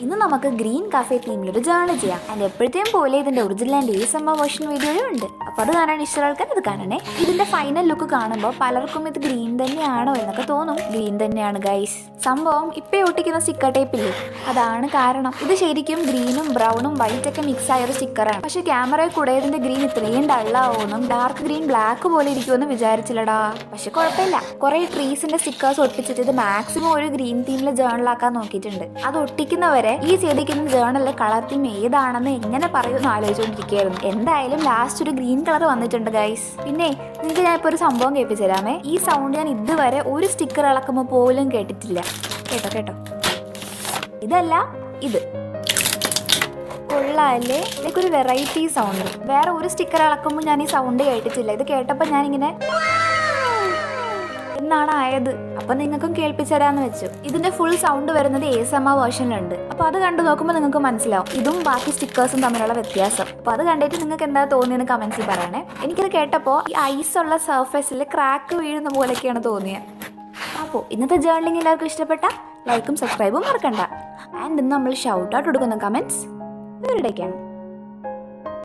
ഇന്ന് നമുക്ക് green cafe തീമിലൊരു journal ചെയ്യാം. ആൻഡ് എപ്പോഴത്തെയും പോലെ ഇതിന്റെ ഒറിജിനൽ ആൻഡ് ASMR വേർഷൻ വീഡിയോയും ഉണ്ട്. അപ്പോൾ അത് കാണാൻ ഇഷ്ടമുള്ള ആൾക്കാർ ഇത് കാണണേ. ഇതിന്റെ ഫൈനൽ ലുക്ക് കാണുമ്പോൾ പലർക്കും ഇത് ഗ്രീൻ തന്നെയാണോ എന്നൊക്കെ തോന്നും. ഗ്രീൻ തന്നെയാണ് ഗൈസ്. സംഭവം ഇപ്പൊ ഒട്ടിക്കുന്ന സ്റ്റിക്കർ ടേപ്പില്ലേ, അതാണ് കാരണം. ഇത് ശരിക്കും ഗ്രീനും ബ്രൗണും വൈറ്റ് ഒക്കെ മിക്സ് ആയ ഒരു സ്റ്റിക്കറാണ്. പക്ഷെ ക്യാമറയിൽ കൂടെ ഇതിന്റെ ഗ്രീൻ ഇത്രയും ഡള്ളാവുമെന്നും ഡാർക്ക് ഗ്രീൻ ബ്ലാക്ക് പോലെ ഇരിക്കുമെന്ന് വിചാരിച്ചില്ലടാ. പക്ഷെ കുഴപ്പമില്ല, കുറെ ട്രീസിന്റെ സ്റ്റിക്കേഴ്സ് ഒട്ടിച്ചിട്ട് ഇത് മാക്സിമം ഒരു ഗ്രീൻ തീമിലെ ജേർണലാക്കാൻ നോക്കിയിട്ടുണ്ട്. അത് ഒട്ടിക്കുന്നവരെ ഈ ചെയ്തിരിക്കുന്ന ജേർണലിലെ കളർ തീം ഏതാണെന്ന് എങ്ങനെ പറയുമെന്ന് ആലോചിച്ചുകൊണ്ടിരിക്കുകയായിരുന്നു. എന്തായാലും ലാസ്റ്റ് ഒരു ഗ്രീൻ കളർ വന്നിട്ടുണ്ട് ഗൈസ്. പിന്നെ നിങ്ങൾക്ക് ഞാൻ ഇപ്പോൾ ഒരു സംഭവം കേൾപ്പിച്ചു തരാമേ. ഈ സൗണ്ട് ഞാൻ ഇതുവരെ ഒരു സ്റ്റിക്കർ ഇളക്കുമ്പോൾ പോലും കേട്ടിട്ടില്ല. കേട്ടോ കേട്ടോ, ഇതല്ല ഇത്. കൊള്ളാല്ലേ, ഇതൊക്കെ ഒരു വെറൈറ്റി സൗണ്ട്. വേറെ ഒരു സ്റ്റിക്കർ ഇളക്കുമ്പോൾ ഞാൻ ഈ സൗണ്ട് കേട്ടിട്ടില്ല. ഇത് കേട്ടപ്പോൾ ഞാനിങ്ങനെ എന്നാണ് ആയത്. അപ്പൊ നിങ്ങൾക്കും കേൾപ്പിച്ചു തരാന്ന് വെച്ചു. ഇതിന്റെ ഫുൾ സൗണ്ട് വരുന്നത് ASMR വേർഷനിലുണ്ട്. അപ്പൊ അത് കണ്ടു നോക്കുമ്പോൾ നിങ്ങൾക്ക് മനസ്സിലാവും ഇതും ബാക്കി സ്റ്റിക്കേഴ്സും തമ്മിലുള്ള വ്യത്യാസം. അപ്പൊ അത് കണ്ടിട്ട് നിങ്ങൾക്ക് എന്താ തോന്നിയെന്ന് കമന്റ്സിൽ പറയണേ. എനിക്കത് കേട്ടപ്പോൾ ഈ ഐസ് ഉള്ള സർഫേസിൽ ക്രാക്ക് വീഴുന്ന പോലെയൊക്കെയാണ് തോന്നിയത്. അപ്പോൾ ഇന്നത്തെ ജേർണലിംഗ് എല്ലാവർക്കും ഇഷ്ടപ്പെട്ട ലൈക്കും സബ്സ്ക്രൈബും മറക്കണ്ട. ആൻഡ് ഇന്ന് നമ്മൾ ഷൗട്ട് ഔട്ട് കൊടുക്കുന്ന കമന്റ്സ് ഇവരുടെയൊക്കെയാണ്.